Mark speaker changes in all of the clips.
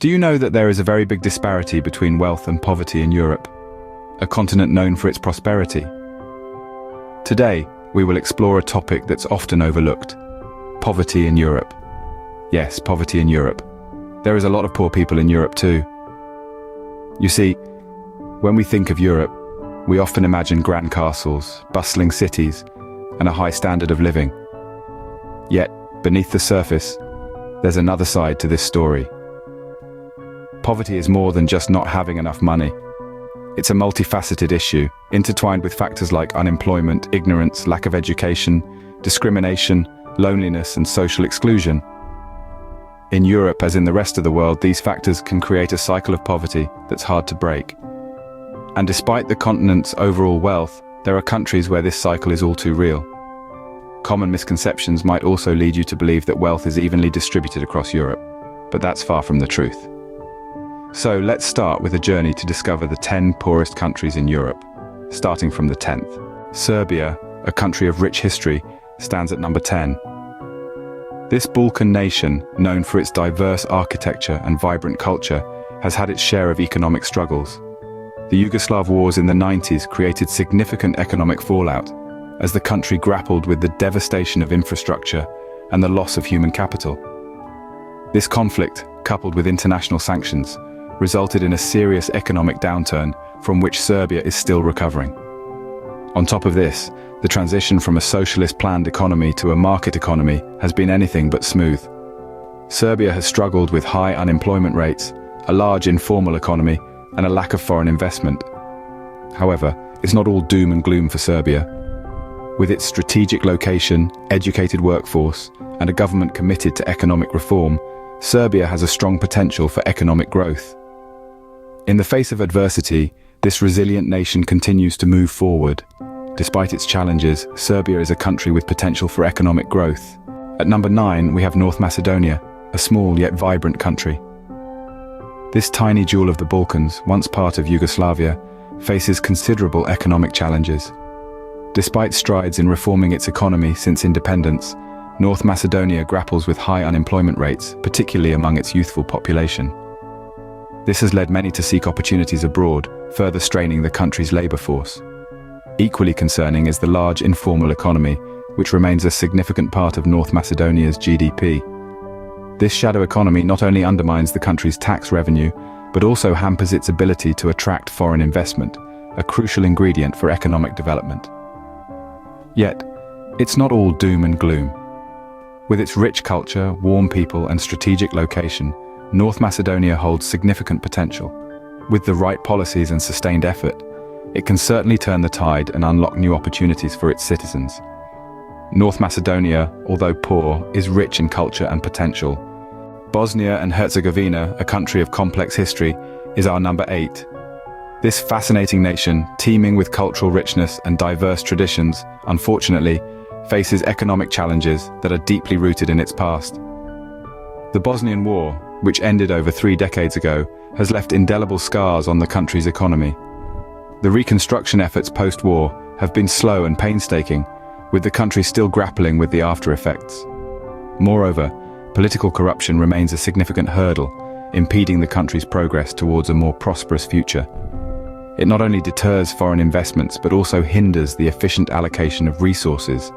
Speaker 1: Do you know that there is a very big disparity between wealth and poverty in Europe, a continent known for its prosperity? Today, we will explore a topic that's often overlooked: poverty in Europe. Yes, poverty in Europe. There is a lot of poor people in Europe too. You see, when we think of Europe, we often imagine grand castles, bustling cities, and a high standard of living. Yet, beneath the surface, there's another side to this story. Poverty is more than just not having enough money. It's a multifaceted issue, intertwined with factors like unemployment, ignorance, lack of education, discrimination, loneliness, and social exclusion. In Europe, as in the rest of the world, these factors can create a cycle of poverty that's hard to break. And despite the continent's overall wealth, there are countries where this cycle is all too real. Common misconceptions might also lead you to believe that wealth is evenly distributed across Europe, but that's far from the truth. So let's start with a journey to discover the 10 poorest countries in Europe, starting from the 10th. Serbia, a country of rich history, stands at number 10. This Balkan nation, known for its diverse architecture and vibrant culture, has had its share of economic struggles. The Yugoslav wars in the 90s created significant economic fallout, as the country grappled with the devastation of infrastructure and the loss of human capital. This conflict, coupled with international sanctions, resulted in a serious economic downturn from which Serbia is still recovering. On top of this, the transition from a socialist planned economy to a market economy has been anything but smooth. Serbia has struggled with high unemployment rates, a large informal economy, and a lack of foreign investment. However, it's not all doom and gloom for Serbia. With its strategic location, educated workforce, and a government committed to economic reform, Serbia has a strong potential for economic growth. In the face of adversity, this resilient nation continues to move forward. Despite its challenges, Serbia is a country with potential for economic growth. At number 9, we have North Macedonia, a small yet vibrant country. This tiny jewel of the Balkans, once part of Yugoslavia, faces considerable economic challenges. Despite strides in reforming its economy since independence, North Macedonia grapples with high unemployment rates, particularly among its youthful population. This has led many to seek opportunities abroad, further straining the country's labor force. Equally concerning is the large informal economy, which remains a significant part of North Macedonia's GDP. This shadow economy not only undermines the country's tax revenue, but also hampers its ability to attract foreign investment, a crucial ingredient for economic development. Yet, it's not all doom and gloom. With its rich culture, warm people, and strategic location, North Macedonia holds significant potential. With the right policies and sustained effort, it can certainly turn the tide and unlock new opportunities for its citizens. North Macedonia, although poor, is rich in culture and potential. Bosnia and Herzegovina, a country of complex history, is our number 8. This fascinating nation, teeming with cultural richness and diverse traditions, unfortunately, faces economic challenges that are deeply rooted in its past. The Bosnian War, which ended over 3 decades ago, has left indelible scars on the country's economy. The reconstruction efforts post-war have been slow and painstaking, with the country still grappling with the after-effects. Moreover, political corruption remains a significant hurdle, impeding the country's progress towards a more prosperous future. It not only deters foreign investments but also hinders the efficient allocation of resources,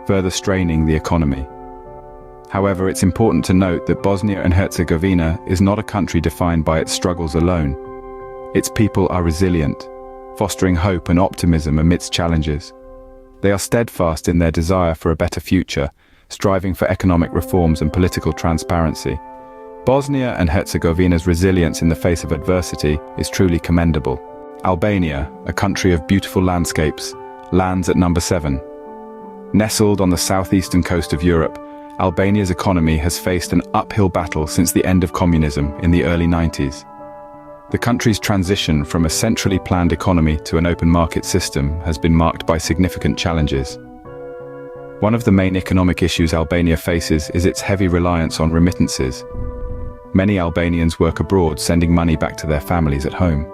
Speaker 1: further straining the economy. However, it's important to note that Bosnia and Herzegovina is not a country defined by its struggles alone. Its people are resilient, fostering hope and optimism amidst challenges. They are steadfast in their desire for a better future, striving for economic reforms and political transparency. Bosnia and Herzegovina's resilience in the face of adversity is truly commendable. Albania, a country of beautiful landscapes, lands at number 7. Nestled on the southeastern coast of Europe, Albania's economy has faced an uphill battle since the end of communism in the early 90s. The country's transition from a centrally planned economy to an open market system has been marked by significant challenges. One of the main economic issues Albania faces is its heavy reliance on remittances. Many Albanians work abroad, sending money back to their families at home.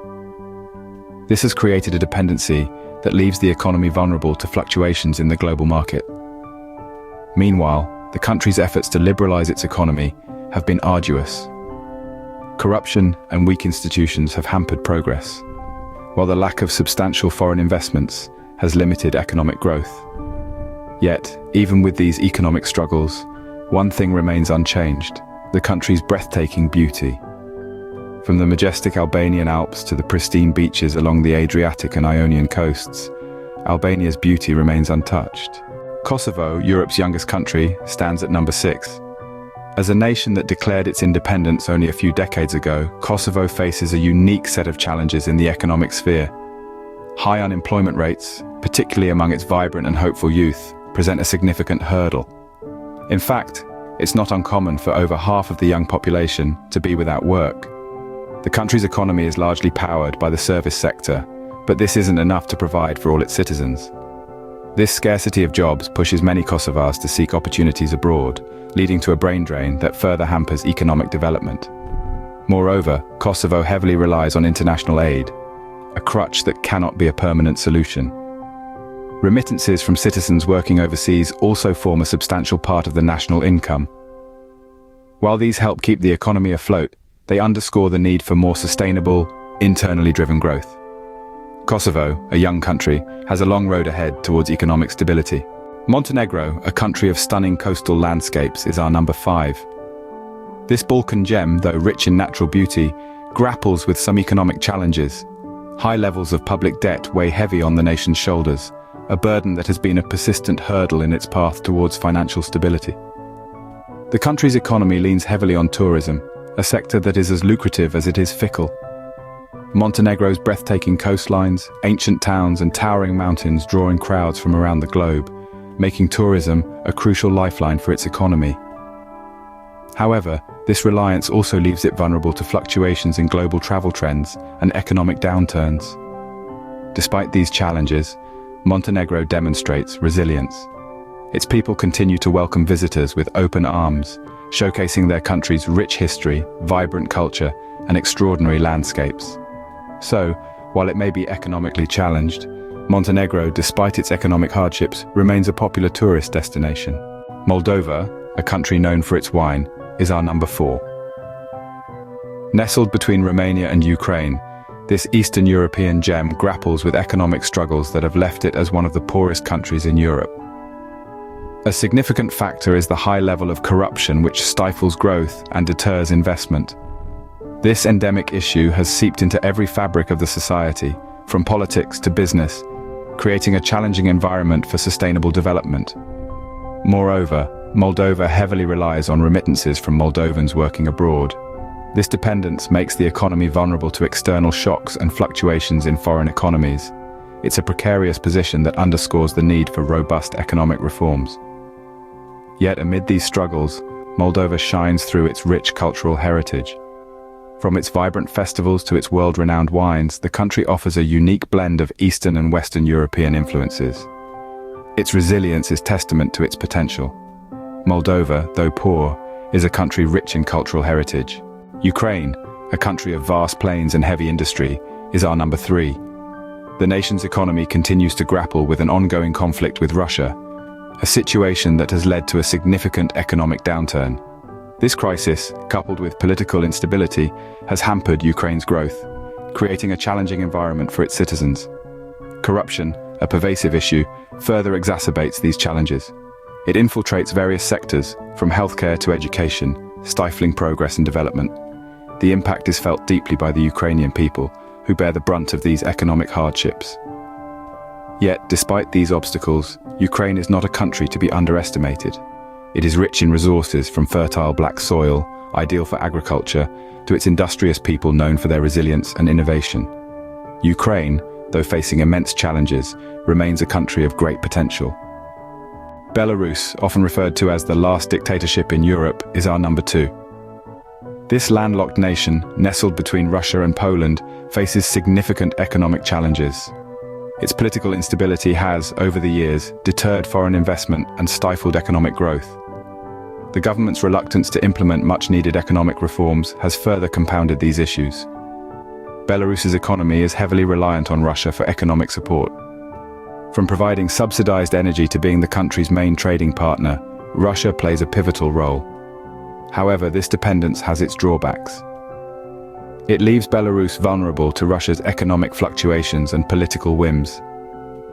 Speaker 1: This has created a dependency that leaves the economy vulnerable to fluctuations in the global market. Meanwhile, the country's efforts to liberalize its economy have been arduous. Corruption and weak institutions have hampered progress, while the lack of substantial foreign investments has limited economic growth. Yet, even with these economic struggles, one thing remains unchanged: the country's breathtaking beauty. From the majestic Albanian Alps to the pristine beaches along the Adriatic and Ionian coasts, Albania's beauty remains untouched. Kosovo, Europe's youngest country, stands at number 6. As a nation that declared its independence only a few decades ago, Kosovo faces a unique set of challenges in the economic sphere. High unemployment rates, particularly among its vibrant and hopeful youth, present a significant hurdle. In fact, it's not uncommon for over half of the young population to be without work. The country's economy is largely powered by the service sector, but this isn't enough to provide for all its citizens. This scarcity of jobs pushes many Kosovars to seek opportunities abroad, leading to a brain drain that further hampers economic development. Moreover, Kosovo heavily relies on international aid, a crutch that cannot be a permanent solution. Remittances from citizens working overseas also form a substantial part of the national income. While these help keep the economy afloat, they underscore the need for more sustainable, internally driven growth. Kosovo, a young country, has a long road ahead towards economic stability. Montenegro, a country of stunning coastal landscapes, is our number 5. This Balkan gem, though rich in natural beauty, grapples with some economic challenges. High levels of public debt weigh heavy on the nation's shoulders, a burden that has been a persistent hurdle in its path towards financial stability. The country's economy leans heavily on tourism, a sector that is as lucrative as it is fickle. Montenegro's breathtaking coastlines, ancient towns, and towering mountains draw in crowds from around the globe, making tourism a crucial lifeline for its economy. However, this reliance also leaves it vulnerable to fluctuations in global travel trends and economic downturns. Despite these challenges, Montenegro demonstrates resilience. Its people continue to welcome visitors with open arms, showcasing their country's rich history, vibrant culture, and extraordinary landscapes. So, while it may be economically challenged, Montenegro, despite its economic hardships, remains a popular tourist destination. Moldova, a country known for its wine, is our number 4. Nestled between Romania and Ukraine, this Eastern European gem grapples with economic struggles that have left it as one of the poorest countries in Europe. A significant factor is the high level of corruption which stifles growth and deters investment. This endemic issue has seeped into every fabric of the society, from politics to business, creating a challenging environment for sustainable development. Moreover, Moldova heavily relies on remittances from Moldovans working abroad. This dependence makes the economy vulnerable to external shocks and fluctuations in foreign economies. It's a precarious position that underscores the need for robust economic reforms. Yet amid these struggles, Moldova shines through its rich cultural heritage. From its vibrant festivals to its world-renowned wines, the country offers a unique blend of Eastern and Western European influences. Its resilience is testament to its potential. Moldova, though poor, is a country rich in cultural heritage. Ukraine, a country of vast plains and heavy industry, is our number 3. The nation's economy continues to grapple with an ongoing conflict with Russia, a situation that has led to a significant economic downturn. This crisis, coupled with political instability, has hampered Ukraine's growth, creating a challenging environment for its citizens. Corruption, a pervasive issue, further exacerbates these challenges. It infiltrates various sectors, from healthcare to education, stifling progress and development. The impact is felt deeply by the Ukrainian people, who bear the brunt of these economic hardships. Yet, despite these obstacles, Ukraine is not a country to be underestimated. It is rich in resources, from fertile black soil, ideal for agriculture, to its industrious people known for their resilience and innovation. Ukraine, though facing immense challenges, remains a country of great potential. Belarus, often referred to as the last dictatorship in Europe, is our number 2. This landlocked nation, nestled between Russia and Poland, faces significant economic challenges. Its political instability has, over the years, deterred foreign investment and stifled economic growth. The government's reluctance to implement much-needed economic reforms has further compounded these issues. Belarus's economy is heavily reliant on Russia for economic support. From providing subsidized energy to being the country's main trading partner, Russia plays a pivotal role. However, this dependence has its drawbacks. It leaves Belarus vulnerable to Russia's economic fluctuations and political whims.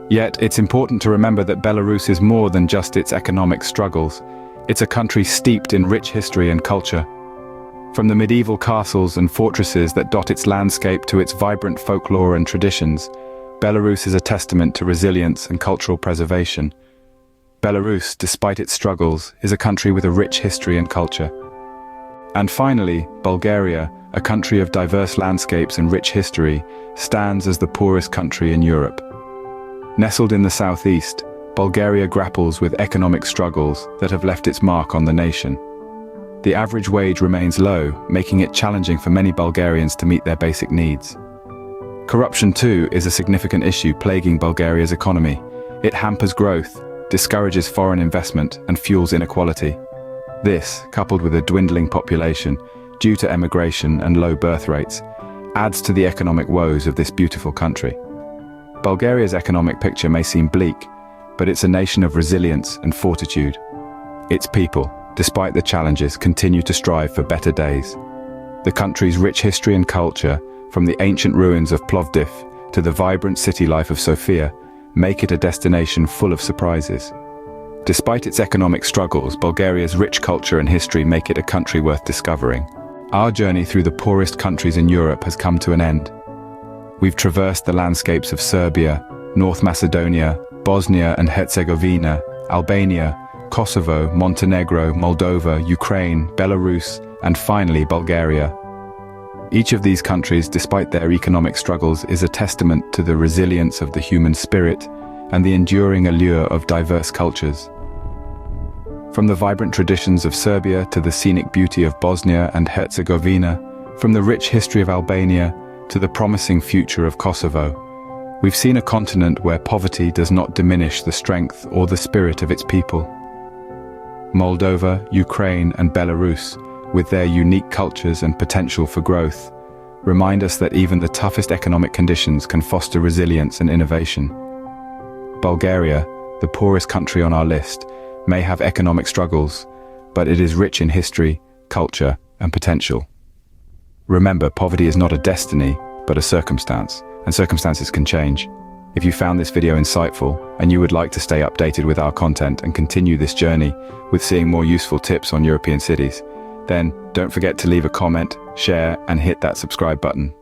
Speaker 1: Yet, it's important to remember that Belarus is more than just its economic struggles. It's a country steeped in rich history and culture. From the medieval castles and fortresses that dot its landscape to its vibrant folklore and traditions, Belarus is a testament to resilience and cultural preservation. Belarus, despite its struggles, is a country with a rich history and culture. And finally, Bulgaria, a country of diverse landscapes and rich history, stands as the poorest country in Europe. Nestled in the southeast, Bulgaria grapples with economic struggles that have left its mark on the nation. The average wage remains low, making it challenging for many Bulgarians to meet their basic needs. Corruption, too, is a significant issue plaguing Bulgaria's economy. It hampers growth, discourages foreign investment, and fuels inequality. This, coupled with a dwindling population, due to emigration and low birth rates, adds to the economic woes of this beautiful country. Bulgaria's economic picture may seem bleak, but it's a nation of resilience and fortitude. Its people, despite the challenges, continue to strive for better days. The country's rich history and culture, from the ancient ruins of Plovdiv to the vibrant city life of Sofia, make it a destination full of surprises. Despite its economic struggles, Bulgaria's rich culture and history make it a country worth discovering. Our journey through the poorest countries in Europe has come to an end. We've traversed the landscapes of Serbia, North Macedonia, Bosnia and Herzegovina, Albania, Kosovo, Montenegro, Moldova, Ukraine, Belarus, and finally Bulgaria. Each of these countries, despite their economic struggles, is a testament to the resilience of the human spirit and the enduring allure of diverse cultures. From the vibrant traditions of Serbia to the scenic beauty of Bosnia and Herzegovina, from the rich history of Albania to the promising future of Kosovo, we've seen a continent where poverty does not diminish the strength or the spirit of its people. Moldova, Ukraine, and Belarus, with their unique cultures and potential for growth, remind us that even the toughest economic conditions can foster resilience and innovation. Bulgaria, the poorest country on our list, may have economic struggles, but it is rich in history, culture, and potential. Remember, poverty is not a destiny, but a circumstance, and circumstances can change. If you found this video insightful, and you would like to stay updated with our content and continue this journey with seeing more useful tips on European cities, then don't forget to leave a comment, share, and hit that subscribe button.